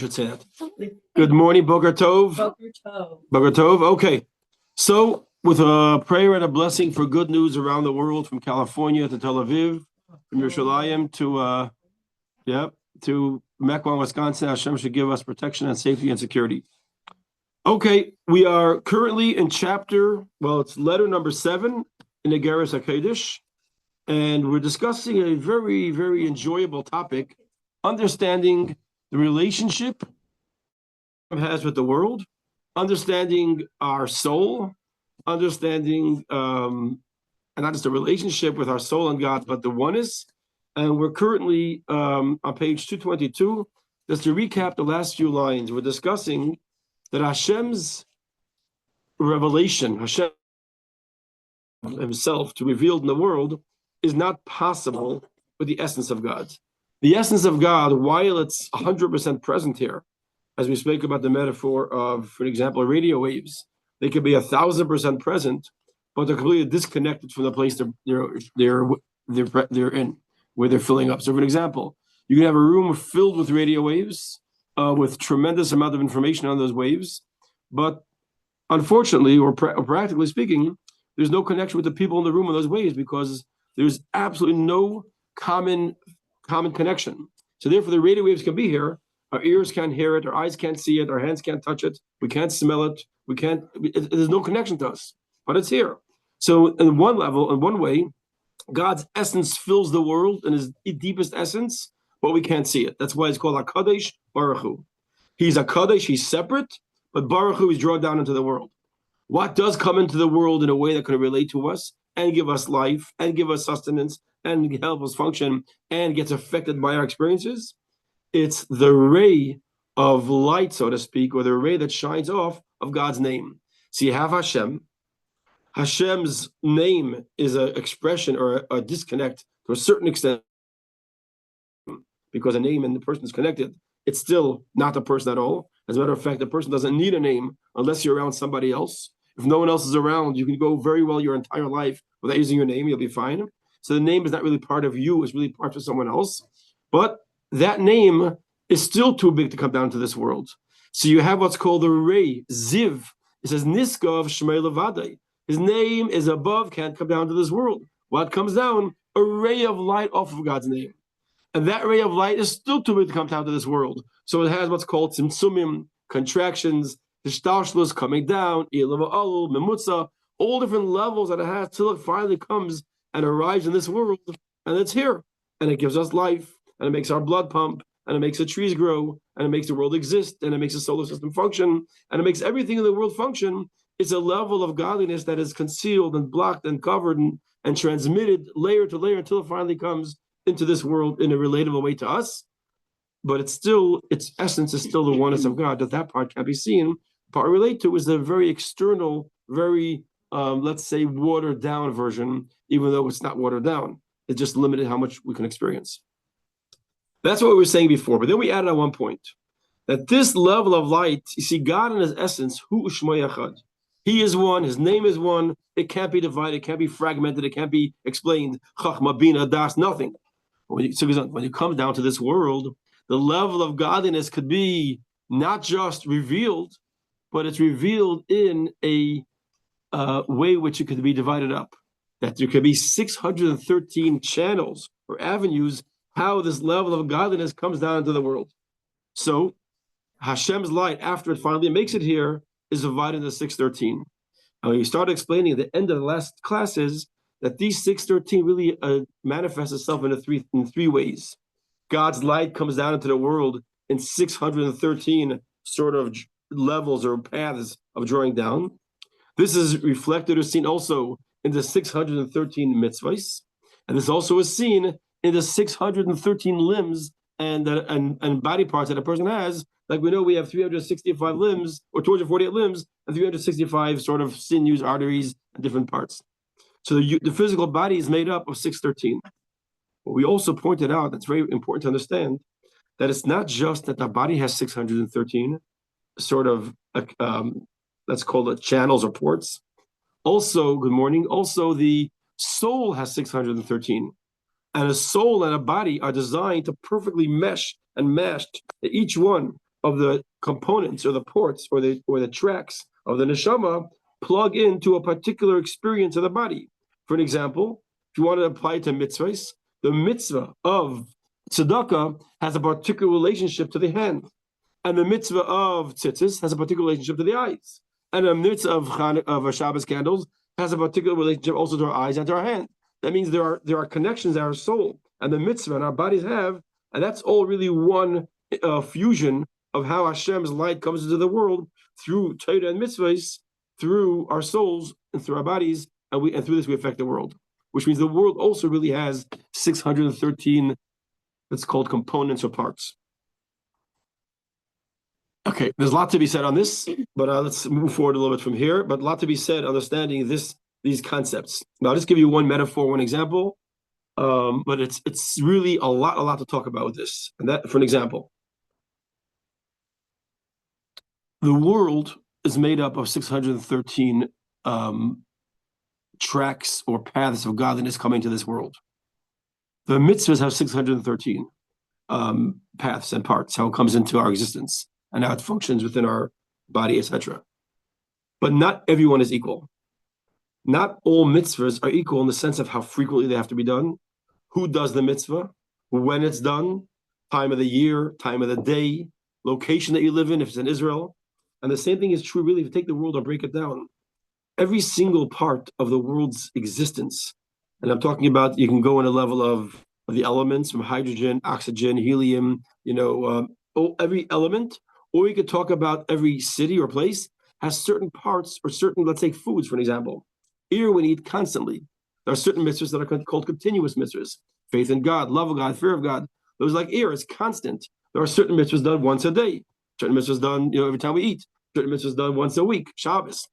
Should say that. Good morning, Boker Tov. Boker Tov. Okay, so with a prayer and a blessing for good news around the world, from California to Tel Aviv, from Yerushalayim to Mequon, Wisconsin, Hashem should give us protection and safety and security. Okay, we are currently in chapter, it's letter number 7 in Iggeres Hakodesh, and we're discussing a very, very enjoyable topic, understanding the relationship it has with the world, understanding our soul, understanding and not just the relationship with our soul and God, but the oneness. And we're currently on page 222. Just to recap the last few lines, we're discussing that Hashem's revelation, Hashem himself to reveal in the world, is not possible with the essence of God. The essence of God, while it's 100% present here, as we spoke about the metaphor of, for example, radio waves, they could be 1,000% present, but they're completely disconnected from the place they're in, where they're filling up. So, for an example, you can have a room filled with radio waves, with tremendous amount of information on those waves, but unfortunately, or practically speaking, there's no connection with the people in the room on those waves because there's absolutely no common connection. So therefore, the radio waves can be here. Our ears can't hear it. Our eyes can't see it. Our hands can't touch it. We can't smell it. There's no connection to us, but it's here. So in one level, in one way, God's essence fills the world in his deepest essence, but we can't see it. That's why it's called Hakodesh Baruch Hu. He's Hakodesh, he's separate, but Baruch Hu is drawn down into the world. What does come into the world in a way that can relate to us and give us life and give us sustenance and help us function and gets affected by our experiences? It's the ray of light, so to speak, or the ray that shines off of God's name. So you have Hashem. Hashem's name is an expression or a disconnect to a certain extent, because a name and the person is connected. It's still not the person at all. As a matter of fact, the person doesn't need a name unless you're around somebody else. If no one else is around, you can go very well your entire life without using your name. You'll be fine. So the name is not really part of you. It's really part of someone else. But that name is still too big to come down to this world. So you have what's called the ray, Ziv. It says, Niskav Shmei Levadai. His name is above, can't come down to this world. What comes down? A ray of light off of God's name. And that ray of light is still too big to come down to this world. So it has what's called Tzimtzumim, contractions, Hishtalshlus coming down, Ilava Alul, Memutza, all different levels that it has till it finally comes and arrives in this world, and it's here. And it gives us life, and it makes our blood pump, and it makes the trees grow, and it makes the world exist, and it makes the solar system function, and it makes everything in the world function. It's a level of godliness that is concealed and blocked and covered and transmitted layer to layer until it finally comes into this world in a relatable way to us. But it's still, its essence is still the oneness of God, that part can't be seen. The part we relate to is the very external, very, let's say, watered down version, even though it's not watered down. It's just limited how much we can experience. That's what we were saying before. But then we added at one point that this level of light, you see, God in his essence, Hu U'Shmo Yachad. He is one, his name is one, it can't be divided, it can't be fragmented, it can't be explained, Chachma, Bina, Das, nothing. When you come down to this world, the level of godliness could be not just revealed, but it's revealed in a way which it could be divided up. That there could be 613 channels or avenues how this level of godliness comes down into the world. So Hashem's light, after it finally makes it here, is divided into 613. And we started explaining at the end of the last classes that these 613 really manifests itself in three ways. God's light comes down into the world in 613 sort of levels or paths of drawing down. This is reflected or seen also in the 613 mitzvos, and this also is seen in the 613 limbs and body parts that a person has. Like we know we have 365 limbs, or 248 limbs, and 365 sort of sinews, arteries, and different parts. So the physical body is made up of 613. But we also pointed out, that's very important to understand, that it's not just that the body has 613 sort of, let's call it channels or ports. Also, good morning, also the soul has 613. And a soul and a body are designed to perfectly mesh and mash each one of the components or the ports or the tracks of the neshama plug into a particular experience of the body. For an example, if you want to apply it to mitzvahs, the mitzvah of tzedakah has a particular relationship to the hand, and the mitzvah of tzitzis has a particular relationship to the eyes, and the mitzvah of Shabbos candles has a particular relationship also to our eyes and to our hand. That means there are connections that our soul and the mitzvah and our bodies have, and that's all really one fusion of how Hashem's light comes into the world through Torah and Mitzvos, through our souls and through our bodies, and through this we affect the world. Which means the world also really has 613, that's called components or parts. Okay, there's a lot to be said on this, but let's move forward a little bit from here. But a lot to be said understanding these concepts. Now, I'll just give you one metaphor, one example, but it's really a lot to talk about with this. And that, for an example, the world is made up of 613 tracks or paths of godliness coming to this world. The mitzvahs have 613 paths and parts, how it comes into our existence and how it functions within our body, etc. But not everyone is equal. Not all mitzvahs are equal in the sense of how frequently they have to be done, who does the mitzvah, when it's done, time of the year, time of the day, location that you live in, if it's in Israel. And the same thing is true, really, if you take the world and break it down. Every single part of the world's existence, and I'm talking about, you can go in a level of the elements from hydrogen, oxygen, helium, every element, or you could talk about every city or place has certain parts or certain, let's say, foods, for an example. Here we eat constantly. There are certain mitzvahs that are called continuous mitzvahs. Faith in God, love of God, fear of God. Those like air, it's constant. There are certain mitzvahs done once a day. Certain mitzvahs done, every time we eat. Certain mitzvahs done once a week, Shabbos.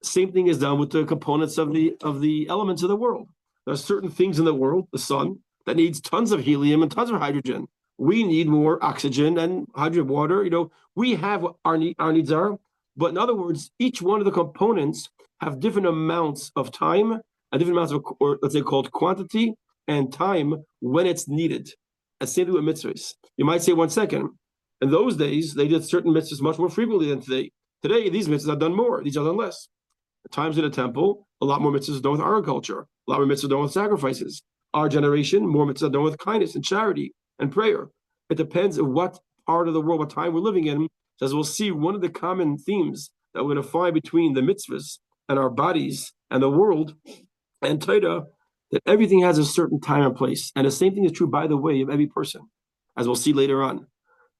Same thing is done with the components of the elements of the world. There are certain things in the world, the sun, that needs tons of helium and tons of hydrogen. We need more oxygen and hydrogen water. We have what our needs are. But in other words, each one of the components have different amounts of time and different amounts of, or let's say, called quantity and time when it's needed. And same thing with mitzvahs. You might say, 1 second, in those days, they did certain mitzvahs much more frequently than today. Today, these mitzvahs are done more. These are done less. At times in the temple, a lot more mitzvahs are done with agriculture. A lot more mitzvahs are done with sacrifices. Our generation, more mitzvahs are done with kindness and charity and prayer. It depends on what part of the world, what time we're living in. So as we'll see, one of the common themes that we're going to find between the mitzvahs and our bodies and the world and Torah, that everything has a certain time and place. And the same thing is true, by the way, of every person, as we'll see later on.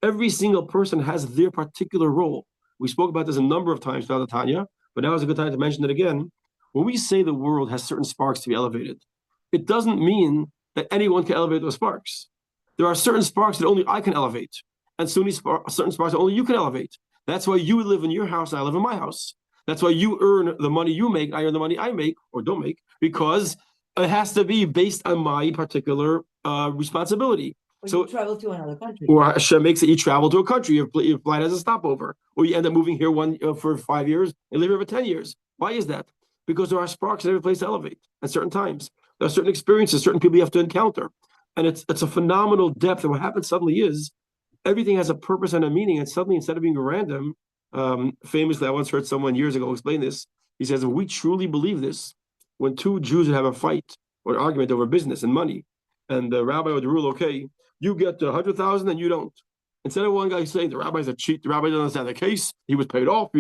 Every single person has their particular role. We spoke about this a number of times throughout the Tanya, but now is a good time to mention it again. When we say the world has certain sparks to be elevated, it doesn't mean that anyone can elevate those sparks. There are certain sparks that only I can elevate, and certain sparks that only you can elevate. That's why you live in your house and I live in my house. That's why you earn the money you make, I earn the money I make or don't make, because it has to be based on my particular responsibility. Or so you travel to another country. Or Hashem makes it you travel to a country, your flight has a stopover, or you end up moving here for 5 years and live here for 10 years. Why is that? Because there are sparks in every place to elevate at certain times. There are certain experiences, certain people you have to encounter. And it's a phenomenal depth. And what happens suddenly is everything has a purpose and a meaning. And suddenly, instead of being random, famously, I once heard someone years ago explain this. He says, if we truly believe this, when two Jews would have a fight or an argument over business and money, and the rabbi would rule, okay, you get 100,000 and you don't. Instead of one guy saying the rabbi's a cheat, the rabbi doesn't understand the case, he was paid off,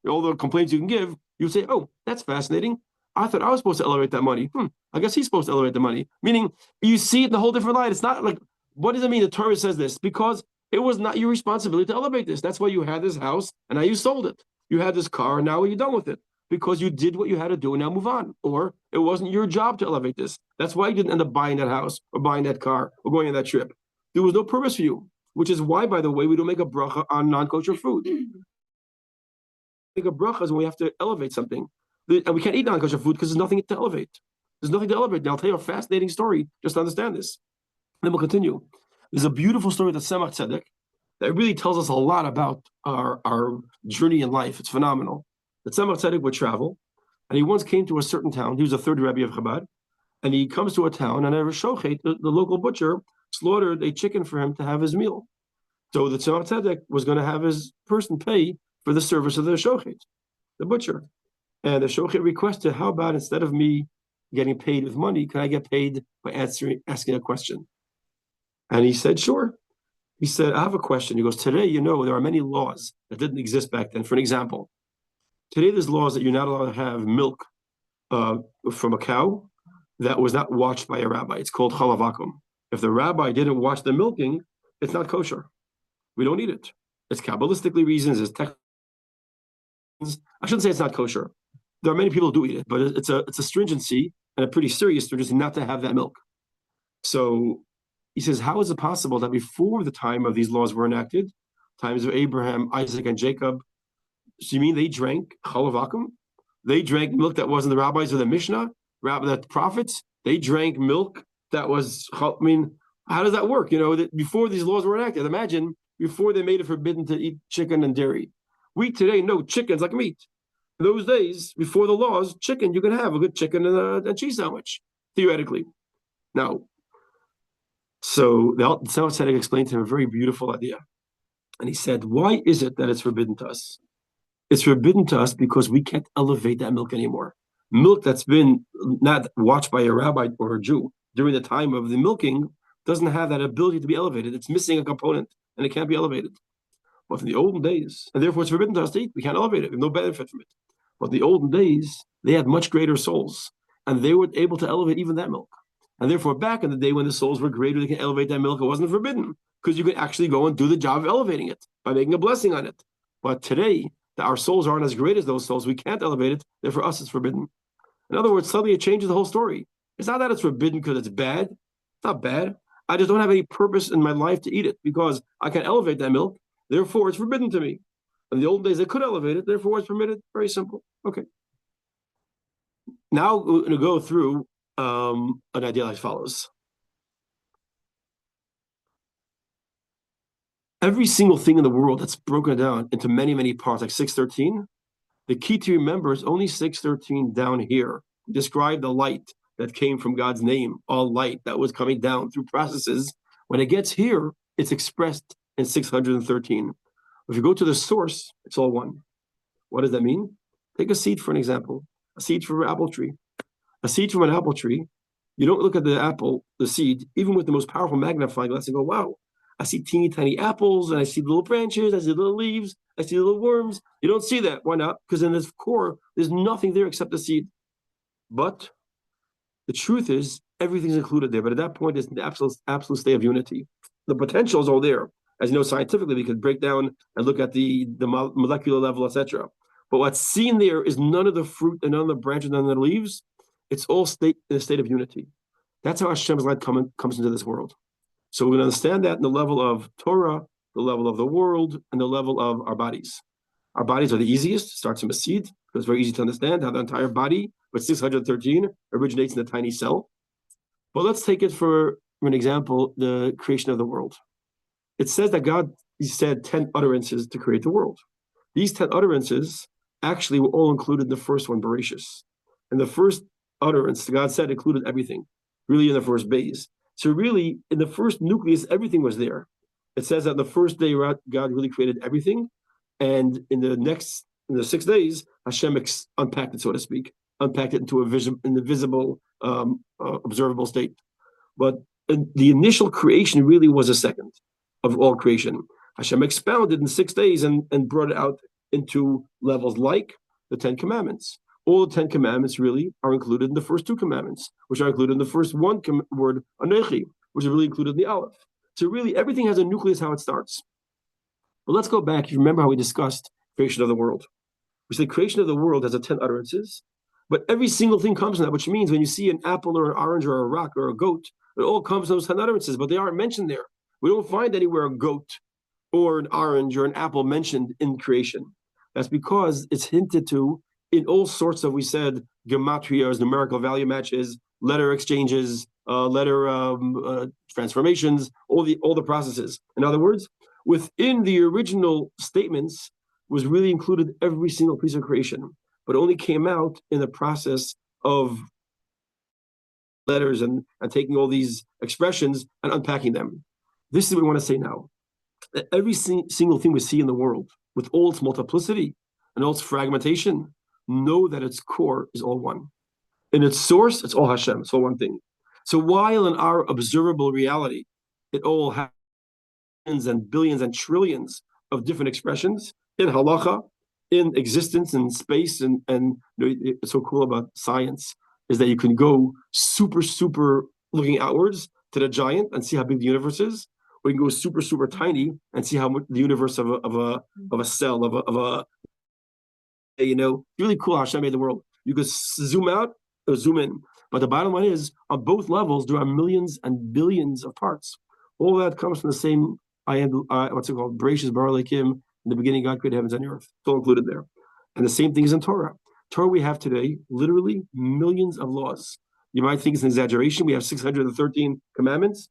all the complaints you can give, you say, oh, that's fascinating. I thought I was supposed to elevate that money. I guess he's supposed to elevate the money. Meaning, you see it in a whole different light. It's not like, what does it mean the Torah says this? Because it was not your responsibility to elevate this. That's why you had this house and now you sold it. You had this car and now you're done with it. Because you did what you had to do and now move on. Or it wasn't your job to elevate this. That's why you didn't end up buying that house or buying that car or going on that trip. There was no purpose for you, which is why, by the way, we don't make a bracha on non-kosher food. Make a bracha is when we have to elevate something. And we can't eat non-kosher food because there's nothing to elevate. There's nothing to elevate. Now, I'll tell you a fascinating story just to understand this. Then we'll continue. There's a beautiful story with the Tzemach Tzedek that really tells us a lot about our journey in life. It's phenomenal. The Tzemach Tzedek would travel, and he once came to a certain town. He was a third Rebbe of Chabad, and he comes to a town, and a shochet, the local butcher, slaughtered a chicken for him to have his meal. So the Tzemach Tzedek was going to have his person pay for the service of the shochet, the butcher. And the shochet requested, how about instead of me getting paid with money, can I get paid by asking a question? And he said, sure. He said, I have a question. He goes, today, there are many laws that didn't exist back then. For an example, today there's laws that you're not allowed to have milk from a cow that was not watched by a rabbi. It's called chalavakum. If the rabbi didn't watch the milking, it's not kosher. We don't eat it. It's Kabbalistically reasons, it's tech. I shouldn't say it's not kosher. There are many people who do eat it, but it's a stringency and a pretty serious stringency not to have that milk. So he says, how is it possible that before the time of these laws were enacted, times of Abraham, Isaac, and Jacob, so you mean they drank chalavakum? They drank milk that wasn't the rabbis or the Mishnah, the prophets? They drank milk that was, how does that work? Before these laws were enacted, imagine before they made it forbidden to eat chicken and dairy. We today know chicken's like meat. In those days, before the laws, chicken, you can have a good chicken and a cheese sandwich, theoretically. Now, so the Tzemach Tzedek explained to him a very beautiful idea. And he said, why is it that it's forbidden to us? It's forbidden to us because we can't elevate that milk anymore. Milk that's been not watched by a rabbi or a Jew during the time of the milking doesn't have that ability to be elevated. It's missing a component and it can't be elevated. But in the olden days, and therefore it's forbidden to us to eat, we can't elevate it, we have no benefit from it. But in the olden days, they had much greater souls and they were able to elevate even that milk. And therefore, back in the day when the souls were greater, they can elevate that milk. It wasn't forbidden because you could actually go and do the job of elevating it by making a blessing on it. But today, our souls aren't as great as those souls. We can't elevate it. Therefore, us, it's forbidden. In other words, suddenly it changes the whole story. It's not that it's forbidden because it's bad. It's not bad. I just don't have any purpose in my life to eat it because I can't elevate that milk. Therefore, it's forbidden to me. In the old days, they could elevate it. Therefore, it's permitted. Very simple. Okay. Now we're going to go through an idea like follows. Every single thing in the world that's broken down into many, many parts, like 613, the key to remember is only 613 down here. Describe the light that came from God's name, all light that was coming down through processes. When it gets here, it's expressed in 613. If you go to the source, it's all one. What does that mean? Take a seed for an example. A seed from an apple tree. A seed from an apple tree, you don't look at the apple, the seed, even with the most powerful magnifying glass and go, wow, I see teeny tiny apples and I see little branches, I see little leaves, I see little worms. You don't see that. Why not? Because in this core, there's nothing there except the seed. But the truth is, everything's included there. But at that point, it's the absolute state of unity. The potential is all there. As you know, scientifically, we could break down and look at the molecular level, etc. But what's seen there is none of the fruit and none of the branches, none of the leaves. It's all in a state of unity. That's how Hashem's light comes into this world. So we're going to understand that in the level of Torah, the level of the world, and the level of our bodies. Our bodies are the easiest. It starts from a seed, because it's very easy to understand how the entire body, but 613, originates in a tiny cell. But let's take it for an example, the creation of the world. It says that God said 10 utterances to create the world. These 10 utterances actually were all included in the first one, Bereshis. And the first utterance, God said, included everything, really in the first base. So really, in the first nucleus, everything was there. It says that the first day, God really created everything. And in the 6 days, Hashem unpacked it, so to speak, unpacked it into a visible, observable state. But the initial creation really was a second of all creation. Hashem expounded in 6 days and brought it out into levels like the 10 Commandments. All the 10 Commandments really are included in the first 2 commandments, which are included in the first word, Anechi, which is really included in the Aleph. So really, everything has a nucleus how it starts. But let's go back. You remember how we discussed creation of the world. We said creation of the world has 10 utterances, but every single thing comes from that, which means when you see an apple or an orange or a rock or a goat, it all comes from those 10 utterances, but they aren't mentioned there. We don't find anywhere a goat or an orange or an apple mentioned in creation. That's because it's hinted to in all sorts of, we said, gematrias, numerical value matches, letter exchanges, letter transformations, all the processes. In other words, within the original statements was really included every single piece of creation, but only came out in the process of letters and taking all these expressions and unpacking them. This is what we want to say now. Every single thing we see in the world, with all its multiplicity and all its fragmentation, know that its core is all one. In its source, it's all Hashem. It's all one thing. So while in our observable reality, it all has and billions and trillions of different expressions in halacha, in existence, in space, and it's so cool about science is that you can go super looking outwards to the giant and see how big the universe is, or you can go super tiny and see how much the universe of a cell of a really cool how Hashem made the world. You could zoom out or zoom in, but the bottom line is on both levels there are millions and billions of parts. All that comes from the same what's it called? Bereshis bara Elokim. In the beginning, God created heavens and earth. It's all included there. And the same thing is in Torah. Torah we have today, literally millions of laws. You might think it's an exaggeration. We have 613 commandments.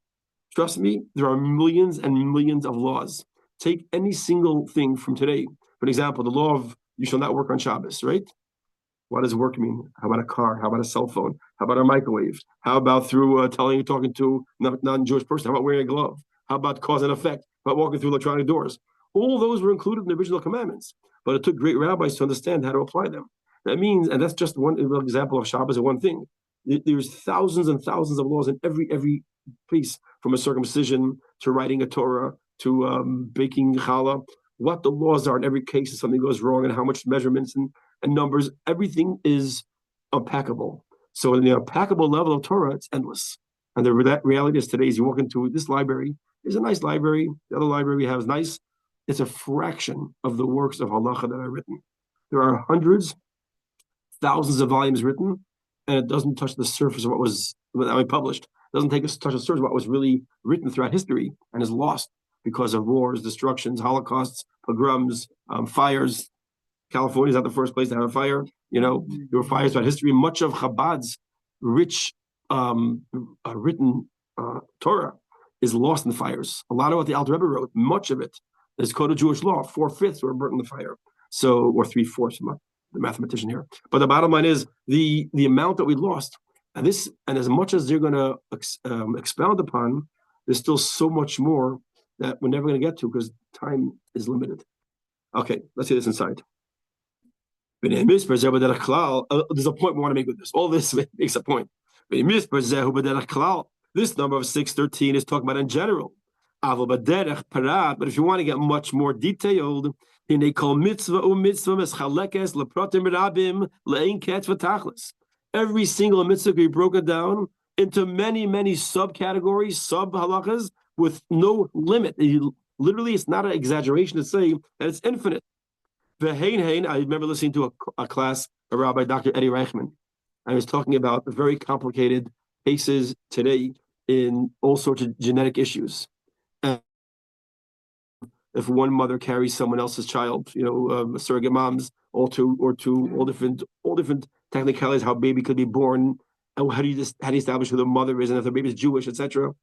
Trust me, there are millions and millions of laws. Take any single thing from today. For example, the law of you shall not work on Shabbos, right? What does work mean? How about a car? How about a cell phone? How about a microwave? How about through talking to a non-Jewish person? How about wearing a glove? How about cause and effect? How about walking through electronic doors? All those were included in the original commandments, but it took great rabbis to understand how to apply them. That means, and that's just one example of Shabbos and one thing. There's thousands and thousands of laws in every piece, from a circumcision to writing a Torah to baking challah. What the laws are in every case if something goes wrong, and how much measurements and numbers, everything is unpackable. So in the unpackable level of Torah, it's endless. And the reality is today, as you walk into this library, there's a nice library. The other library we have is nice. It's a fraction of the works of halacha that are written. There are hundreds, thousands of volumes written, and it doesn't touch the surface of what was published. It doesn't touch the surface of what was really written throughout history and is lost because of wars, destructions, holocausts, pogroms, fires. California is not the first place to have a fire. There were fires throughout history. Much of Chabad's rich written Torah is lost in the fires. A lot of what the Alter Rebbe wrote, much of it is code of Jewish law. 4/5 were burnt in the fire. So, or 3/4, I'm not the mathematician here. But the bottom line is the amount that we lost, and as much as they're going to expound upon, there's still so much more that we're never going to get to because time is limited. Okay, let's see this inside. There's a point we want to make with this. All this makes a point. This number of 613 is talking about in general. But if you want to get much more detailed, every single mitzvah can be broken down into many subcategories, sub-halachas, with no limit. Literally, it's not an exaggeration to say that it's infinite. I remember listening to a class of Rabbi Dr. Eddie Reichman. I was talking about very complicated cases today in all sorts of genetic issues. And if one mother carries someone else's child, surrogate moms, all different technicalities, how a baby could be born, and how do you establish who the mother is, and if the baby is Jewish, etc.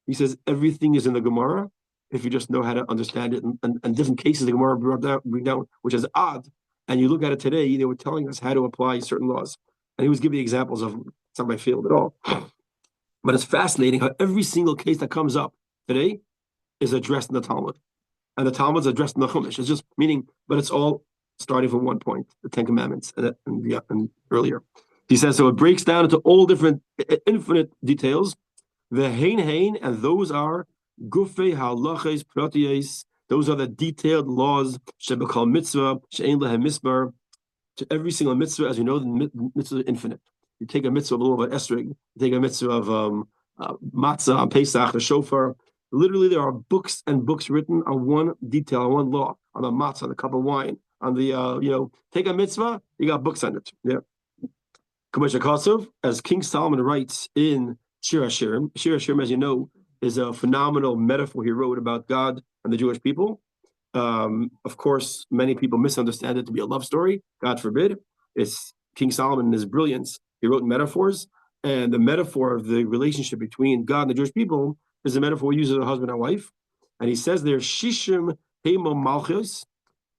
He says everything is in the Gemara if you just know how to understand it. And different cases the Gemara bring down, which is odd. And you look at it today, they were telling us how to apply certain laws. And he was giving examples of, it's not my field at all. But it's fascinating how every single case that comes up today is addressed in the Talmud. And the Talmud is addressed in the Chumash. It's just meaning, but it's all starting from one point, the Ten Commandments, and earlier. He says, so it breaks down into all different, infinite details. The hein, and those are gufei halaches protiyes. Those are the detailed laws. Shebekal mitzvah she'ein lehem misbar. To every single mitzvah, as you know, the mitzvah is infinite. You take a mitzvah of a little bit esrog. You take a mitzvah of matzah on Pesach, the shofar. Literally, there are books and books written on one detail, on one law, on the matzah, on the cup of wine, on the take a mitzvah. You got books on it. Yeah. As King Solomon writes in Shir HaShirim. Shir HaShirim, as you know, is a phenomenal metaphor he wrote about God and the Jewish people. Of course, many people misunderstand it to be a love story. God forbid. It's King Solomon in his brilliance. He wrote metaphors, and the metaphor of the relationship between God and the Jewish people is a metaphor we use as a husband and wife. And he says there, Shishim Heimo Malchus.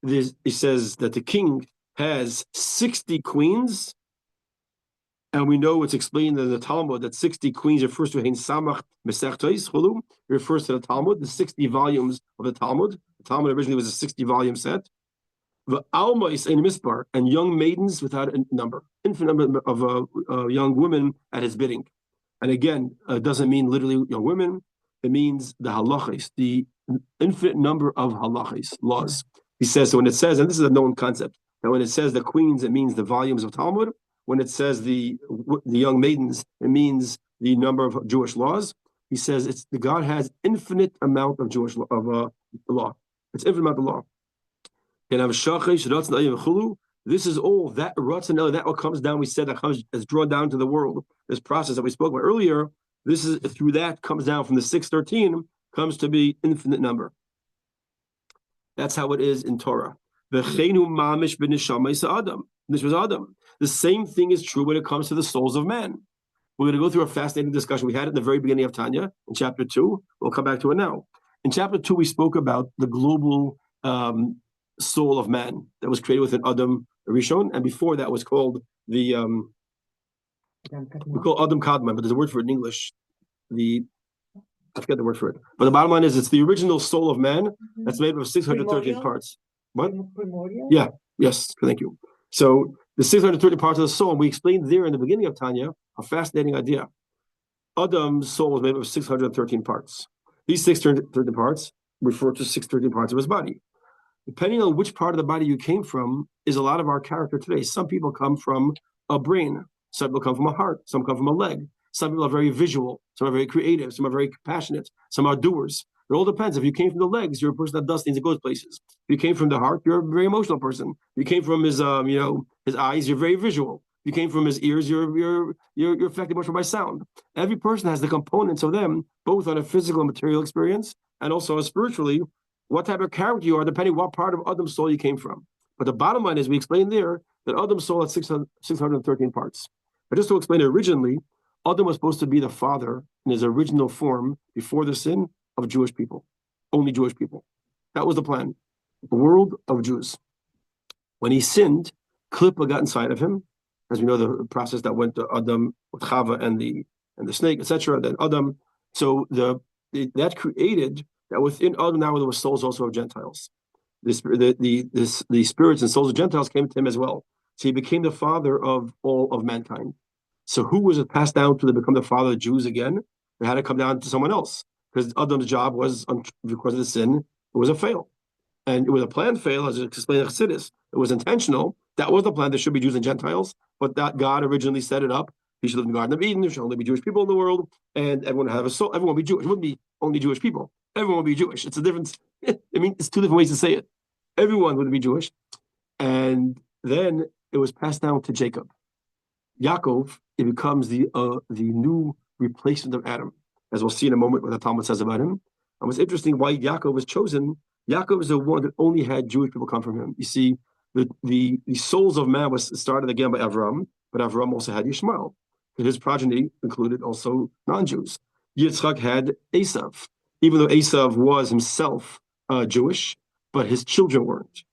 He says that the king has 60 queens And we know it's explained in the Talmud that 60 queens refers to Hein Samach Mesechtois Chulu, refers to the Talmud, the 60 volumes of the Talmud. The Talmud originally was a 60-volume set. The Alma is ein mispar, and young maidens without a number, infinite number of young women at his bidding. And again, it doesn't mean literally young women. It means the halachis, the infinite number of halachis, laws. He says, so when it says, and this is a known concept, that when it says the queens, it means the volumes of Talmud. When it says the young maidens, it means the number of Jewish laws. He says it's the God has infinite amount of Jewish law, law. It's infinite amount of law. This is all that Ratzon, that what comes down. We said that comes as drawn down to the world. This process that we spoke about earlier. This is through that comes down from the 613 comes to be infinite number. That's how it is in Torah. This was Adam. The same thing is true when it comes to the souls of man. We're going to go through a fascinating discussion. We had it in the very beginning of Tanya in chapter 2. We'll come back to it now. In chapter 2, we spoke about the global soul of man that was created within Adam Rishon, and before that was called the we call Adam Kadmon, but there's a word for it in English. I forget the word for it. But the bottom line is it's the original soul of man that's made up of 613 parts. What? Primordial? Yeah. Yes. Thank you. So the 630 parts of the soul, we explained there in the beginning of Tanya, a fascinating idea. Adam's soul was made up of 613 parts. These 613 parts refer to 613 parts of his body. Depending on which part of the body you came from is a lot of our character today. Some people come from a brain. Some people come from a heart. Some come from a leg. Some people are very visual. Some are very creative. Some are very passionate. Some are doers. It all depends. If you came from the legs, you're a person that does things and goes places. If you came from the heart, you're a very emotional person. If you came from his, his eyes, you're very visual. If you came from his ears, you're affected much by sound. Every person has the components of them, both on a physical and material experience, and also spiritually, what type of character you are, depending what part of Adam's soul you came from. But the bottom line is, we explained there that Adam's soul had 613 parts. But just to explain it originally, Adam was supposed to be the father in his original form before the sin of Jewish people, only Jewish people. That was the plan, the world of Jews. When he sinned, Klippa got inside of him, as we know the process that went to Adam with Chava and the snake, etc. Then Adam. So that created that within Adam now there were souls also of Gentiles. The spirits and souls of Gentiles came to him as well. So he became the father of all of mankind. So who was it passed down to become the father of Jews again? It had to come down to someone else. Because Adam's job was, because of the sin, it was a fail. And it was a planned fail, as explained in Chassidus. It was intentional. That was the plan. There should be Jews and Gentiles. But that God originally set it up. He should live in the Garden of Eden. There should only be Jewish people in the world. And everyone would have a soul. Everyone would be Jewish. It wouldn't be only Jewish people. Everyone would be Jewish. It's a difference. I mean, it's two different ways to say it. Everyone would be Jewish. And then it was passed down to Jacob. Yaakov, it becomes the new replacement of Adam, as we'll see in a moment what the Talmud says about him. And what's interesting, why Yaakov was chosen, Yaakov is the one that only had Jewish people come from him. You see, the souls of man was started again by Avram, but Avram also had Yishmael. And his progeny included also non-Jews. Yitzchak had Esav, even though Esav was himself Jewish, but his children weren't.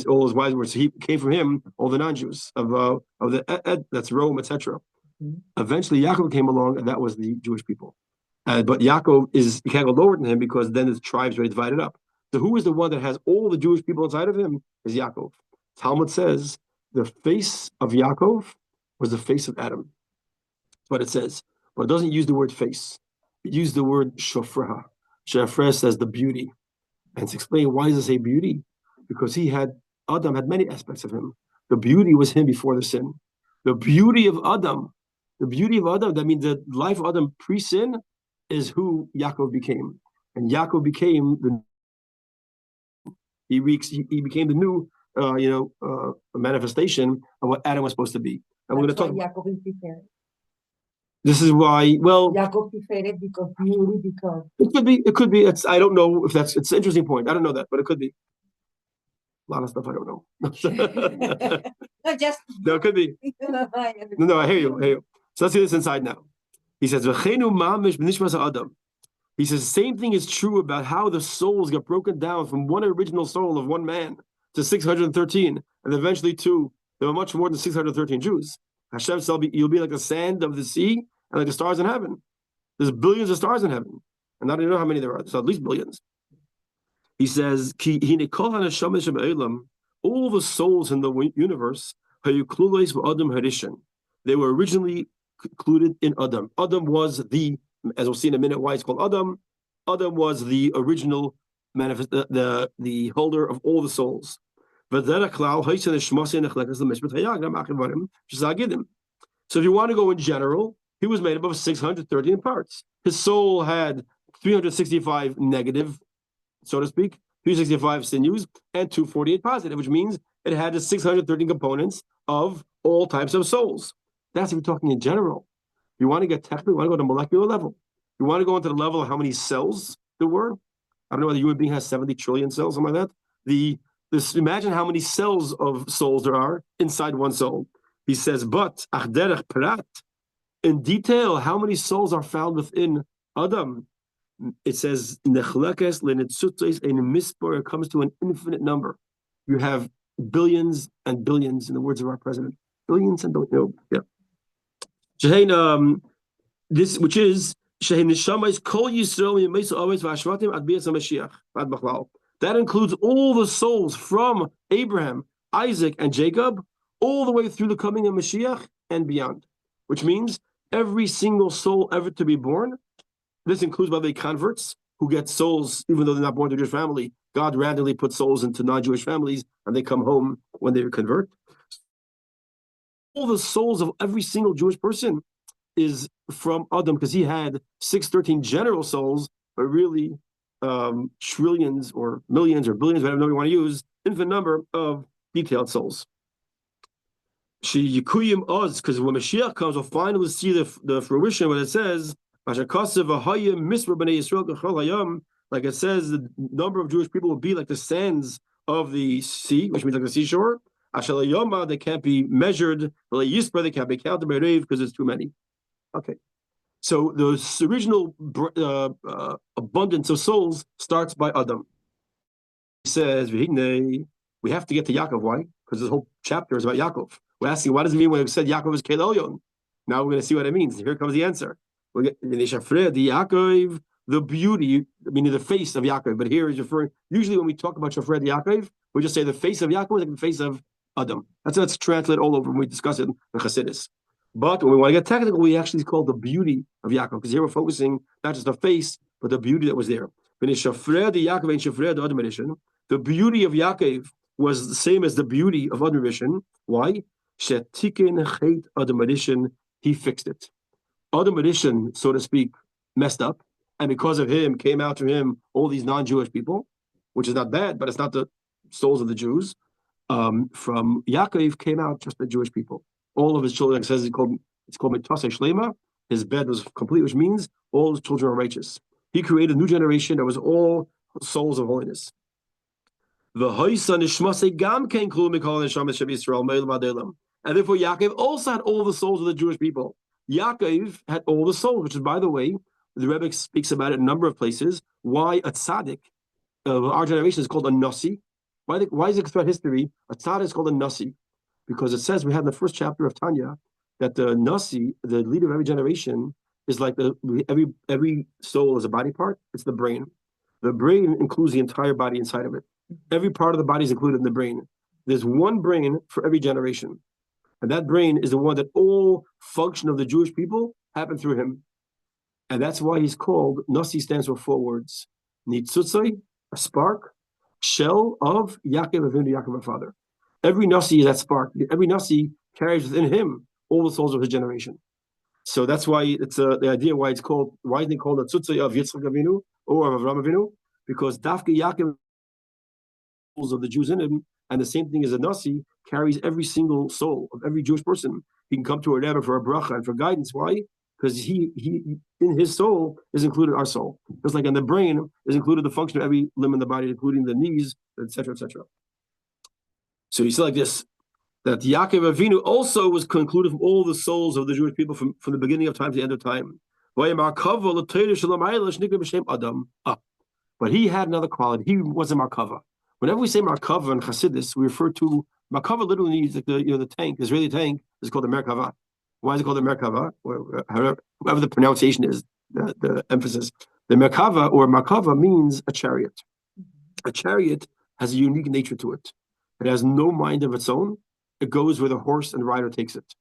All his wives were, so he came from him, all the non-Jews of that's Rome, etc. Eventually, Yaakov came along, and that was the Jewish people. But Yaakov you can't go lower than him because then the tribes are divided up. So who is the one that has all the Jewish people inside of him? Is Yaakov. Talmud says the face of Yaakov was the face of Adam. That's what it says. But it doesn't use the word face. It used the word shofreha. Shofreha says the beauty. And it's explained why does it say beauty? Because Adam had many aspects of him. The beauty was him before the sin. The beauty of Adam, that means the life of Adam pre-sin is who Yaakov became. And Yaakov became he became the new manifestation of what Adam was supposed to be. And we're going to talk about Yaakov is this is why, well, Yaakov preferred because beauty, because it could be. I don't know if it's an interesting point. I don't know that, but it could be. A lot of stuff I don't know. No, it could be. No, I hear you. So let's see this inside now. He says, he says the same thing is true about how the souls get broken down from one original soul of one man to 613, and eventually there were much more than 613 Jews. Hashem said, you'll be like the sand of the sea and like the stars in heaven. There's billions of stars in heaven. And I don't know how many there are. So at least billions. He says, all the souls in the universe, they were originally included in Adam. Adam was as we'll see in a minute why it's called Adam. Adam was the original the holder of all the souls. So if you want to go in general, he was made up of 613 parts. His soul had 365 negative, so to speak, 365 sinews, and 248 positive, which means it had the 613 components of all types of souls. That's if you're talking in general. You want to get technical, you want to go to molecular level. You want to go into the level of how many cells there were. I don't know whether a human being has 70 trillion cells, something like that. Imagine how many cells of souls there are inside one soul. He says, but in detail, how many souls are found within Adam? It says, it comes to an infinite number. You have billions and billions, in the words of our president. Billions and billions. Yeah. This, which is, that includes all the souls from Abraham, Isaac, and Jacob, all the way through the coming of Mashiach and beyond. Which means every single soul ever to be born. This includes, by the way, converts who get souls, even though they're not born to a Jewish family. God randomly puts souls into non-Jewish families, and they come home when they convert. All the souls of every single Jewish person is from Adam, because he had 613 general souls, but really trillions or millions or billions, whatever number you want to use, infinite number of detailed souls. Because when Mashiach comes, we'll finally see the fruition when it says, like it says, the number of Jewish people will be like the sands of the sea, which means like the seashore. They can't be measured, they can't be counted by Rev because there's too many. Okay. So the original abundance of souls starts by Adam. He says, we have to get to Yaakov. Why? Because this whole chapter is about Yaakov. We're asking, what does it mean when it said Yaakov is Kel Elyon? Now we're going to see what it means. Here comes the answer. The Yaakov, the beauty, meaning the face of Yaakov. But here is referring, usually when we talk about Shafred Yaakov, we just say the face of Yaakov is like the face of Adam. That's translated all over when we discuss it in Chassidus. But when we want to get technical, we actually call the beauty of Yaakov, because here we're focusing not just the face, but the beauty that was there. The beauty of Yaakov was the same as the beauty of Adam Rishon. Why? He fixed it. Adam Rishon, so to speak, messed up, and because of him, came out to him all these non-Jewish people, which is not bad, but it's not the souls of the Jews. From Yaakov came out just the Jewish people. All of his children, like it says, it's called Mitase Shlema. His bed was complete, which means all his children are righteous. He created a new generation that was all souls of holiness. And therefore, Yaakov also had all the souls of the Jewish people. Yaakov had all the souls, which is, by the way, the Rebbe speaks about it in a number of places. Why a tzaddik of our generation is called a nasi? Why is it throughout history a tzaddik is called a nasi? Because it says we have in the first chapter of Tanya that the nasi, the leader of every generation, is like every soul is a body part. It's the brain. The brain includes the entire body inside of it. Every part of the body is included in the brain. There's one brain for every generation. And that brain is the one that all function of the Jewish people happen through him. And that's why he's called, Nasi stands for 4 words. Nitzutzai, a spark, shell of Yaakov Avinu, Yaakov our father. Every Nasi is that spark. Every Nasi carries within him all the souls of his generation. So that's why it's the idea why isn't it called the Tzutzai of Yitzchak Avinu or of Avraham Avinu? Because Dafka Yaakov souls of the Jews in him, and the same thing as a Nasi carries every single soul of every Jewish person. He can come to a Rebbe for a bracha and for guidance. Why? Because he in his soul is included our soul. Just like in the brain is included the function of every limb in the body, including the knees, etc., etc. So you see like this, that Yaakov Avinu also was concluded from all the souls of the Jewish people from the beginning of time to the end of time. But he had another quality. He was a Markava. Whenever we say Markava in Chassidus, we refer to Markava literally means like the tank, Israeli tank is called a Merkava. Why is it called the Merkava? However the pronunciation is, the emphasis. The Merkava or Makava means a chariot. A chariot has a unique nature to it. It has no mind of its own. It goes where the horse and rider takes it.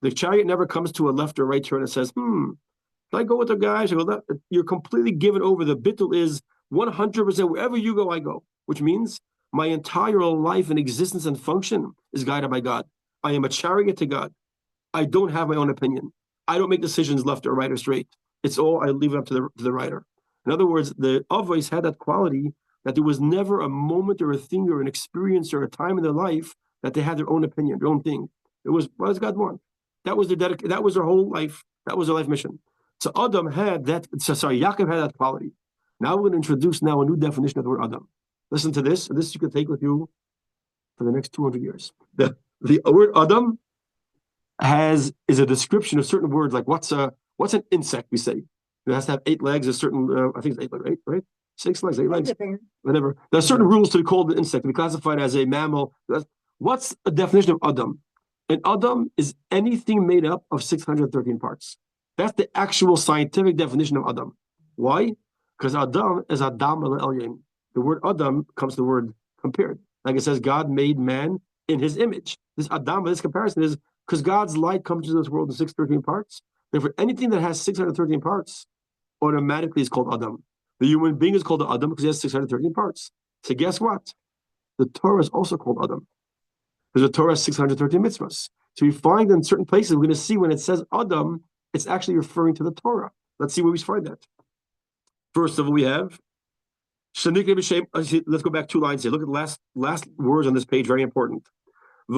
The chariot never comes to a left or right turn and says, should I go with the guy? Should I go left? You're completely given over. The bittul is 100% wherever you go, I go, which means my entire life and existence and function is guided by God. I am a chariot to God. I don't have my own opinion. I don't make decisions left or right or straight. It's all, I leave it up to the rider. In other words, the Avos had that quality that there was never a moment or a thing or an experience or a time in their life that they had their own opinion, their own thing. It was, what does God want? That was that was their whole life. That was their life mission. So Yaakov had that quality. Now we're going to introduce now a new definition of the word Adam. Listen to this, and this you can take with you for the next 200 years. The word Adam is a description of certain words, like what's an insect, we say. It has to have 8 legs, a certain, I think it's 8 legs, right? 6 legs, 8 legs, whatever. There are certain rules to be called an insect, to be classified as a mammal. What's a definition of Adam? An Adam is anything made up of 613 parts. That's the actual scientific definition of Adam. Why? Because Adam is Adam el-Elyon. The word Adam comes from the word compared. Like it says, God made man in his image. This Adam, this comparison is because God's light comes to this world in 613 parts. Therefore, anything that has 613 parts automatically is called Adam. The human being is called Adam because he has 613 parts. So guess what? The Torah is also called Adam. Because the Torah has 613 mitzvos. So we find in certain places, we're going to see when it says Adam, it's actually referring to the Torah. Let's see where we find that. First of all, we have let's go back 2 lines here. Look at the last words on this page, very important. So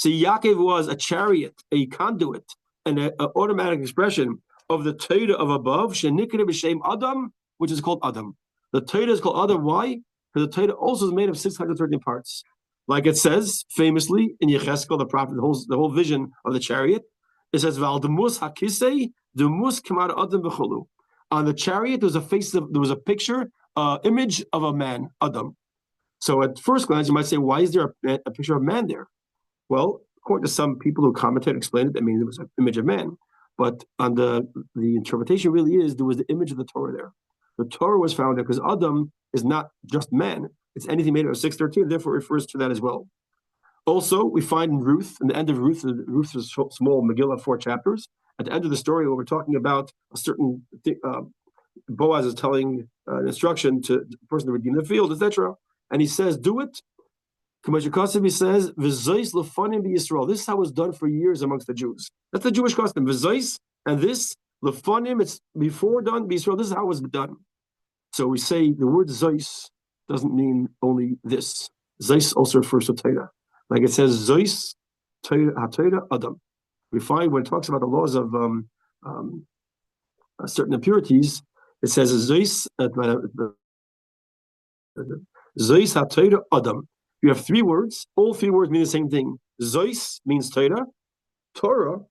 Yaakov was a chariot, a conduit, and an automatic expression of the Torah of above, Adam, which is called Adam. The Torah is called Adam. Why? Because the Torah also is made of 613 parts. Like it says famously in Yecheskel, the prophet, the whole vision of the chariot, it says, on the chariot, there was a picture, image of a man, Adam. So at first glance, you might say, why is there a picture of man there? Well, according to some people who commented and explained it, that means it was an image of man. But on the interpretation really is, there was the image of the Torah there. The Torah was found there because Adam is not just man. It's anything made of 613, therefore it refers to that as well. Also, we find in Ruth, in the end of Ruth is a small Megillah, 4 chapters. At the end of the story, where we're talking about a certain Boaz is telling an instruction to the person to redeem the field, etc. And he says, do it. He says, V'zois lefanim b'Yisrael. This is how it was done for years amongst the Jews. That's the Jewish custom. V'zois, and this, lefanim, it's before done b'Yisrael. This is how it was done. So we say the word zois doesn't mean only this. Zois also refers to Torah. Like it says, zois, Torah, Adam. We find when it talks about the laws of certain impurities, it says, zois, zois ha-Torah, Adam. You have 3 words. All 3 words mean the same thing. Zois means Torah. Torah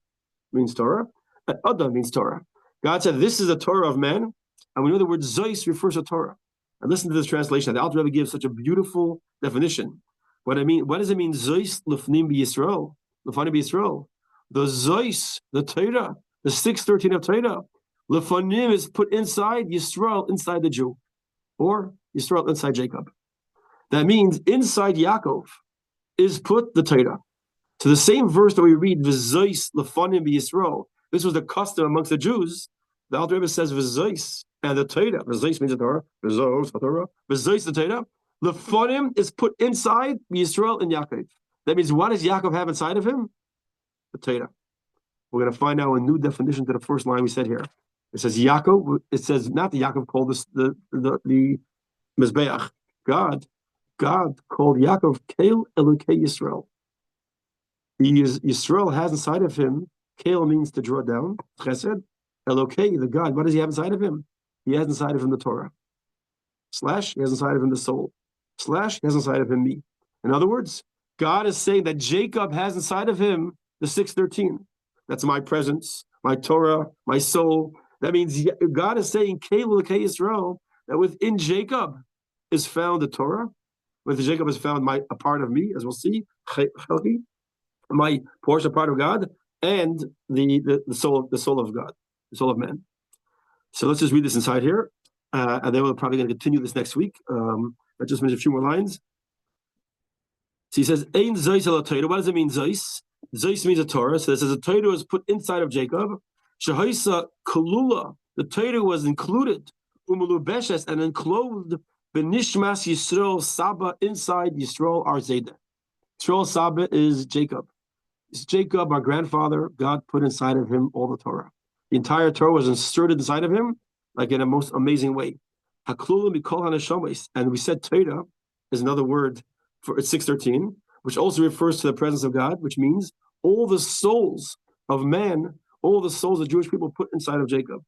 means Torah. And Adam means Torah. God said, this is the Torah of man. And we know the word Zois refers to Torah. And listen to this translation. The Alter Rebbe gives such a beautiful definition. What does it mean? Zois lefnim b'Yisrael. Lefanim b'Yisrael. The Zois, the Torah, the 613 of Torah. Lefanim is put inside Yisrael, inside the Jew. Or Yisrael inside Jacob. That means inside Yaakov is put the Torah. To the same verse that we read, V'zois lefanim b'Yisrael. This was the custom amongst the Jews. The Alter Rebbe says V'zois and the Torah. V'zois means the Torah. V'zois the Torah. V'zois the Torah. Lefanim is put inside Yisrael and Yaakov. That means what does Yaakov have inside of him? The Torah. We're going to find out a new definition to the first line we said here. It says Yaakov. It says not the Yaakov called this the Mizbeach. God called Yaakov Kel Elokei Yisrael. Yisrael has inside of him, Kel means to draw down, Chesed, Elokei, the God. What does he have inside of him? He has inside of him the Torah. / he has inside of him the soul. / he has inside of him me. In other words, God is saying that Jacob has inside of him the 613. That's my presence, my Torah, my soul. That means God is saying Kel Elokei Yisrael, that within Jacob is found the Torah. With Jacob is found a part of me, as we'll see, Chelki. my portion, part of God, and the soul of God, the soul of man. So let's just read this inside here, and then we're probably going to continue this next week. Let's just mention a few more lines. So he says, "Ein Zeis ala Torah." What does it mean, Zeis? Zeis means a Torah. So this is a Torah was put inside of Jacob. Shehaisa Kalula. The Torah was included, Umulubeshes, and enclosed Benishmas Yisrael Saba inside Yisrael Arzeda. Yisrael Saba is Jacob. It's Jacob, our grandfather. God put inside of him all the Torah. The entire Torah was inserted inside of him, like in a most amazing way. Haklula mikol haneshamos, and we said Torah is another word for 613, which also refers to the presence of God, which means all the souls of man, all the souls of Jewish people put inside of Jacob.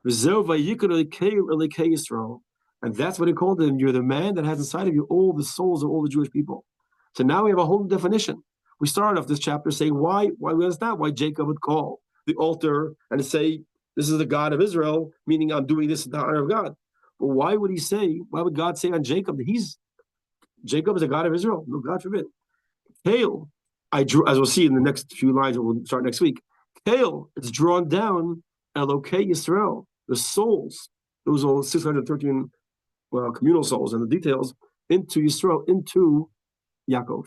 And that's what he called him. You're the man that has inside of you all the souls of all the Jewish people. So now we have a whole definition. We started off this chapter saying why we understand why Jacob would call the altar and say, this is the God of Israel, meaning I'm doing this in the honor of God. But why would God say on Jacob that Jacob is a God of Israel? No, God forbid. Hail, as we'll see in the next few lines, we'll start next week. Hail, it's drawn down, Elokei Yisrael, the souls, those are 613 communal souls and the details, into Yisrael, into Yaakov.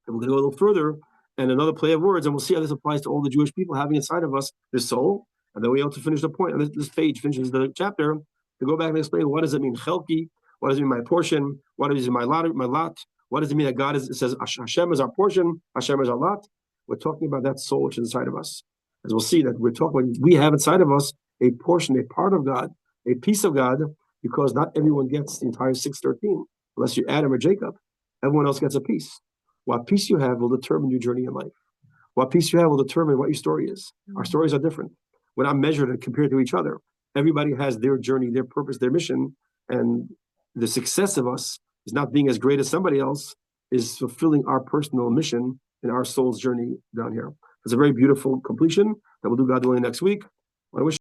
And we're going to go a little further and another play of words, and we'll see how this applies to all the Jewish people having inside of us this soul. And then we have to finish the point. And this page finishes the chapter to go back and explain what does it mean, Chelki, what does it mean my portion, what does it mean my lot, what does it mean that God is, it says Hashem is our portion, Hashem is our lot. We're talking about that soul which is inside of us. As we'll see that we're talking about, we have inside of us a portion, a part of God, a piece of God, because not everyone gets the entire 613, unless you're Adam or Jacob. Everyone else gets a piece. What piece you have will determine your journey in life. What piece you have will determine what your story is. Our stories are different. We're not measured and compared to each other. Everybody has their journey, their purpose, their mission, and the success of us is not being as great as somebody else, is fulfilling our personal mission in our soul's journey down here. It's a very beautiful completion that we'll do God willing next week. I wish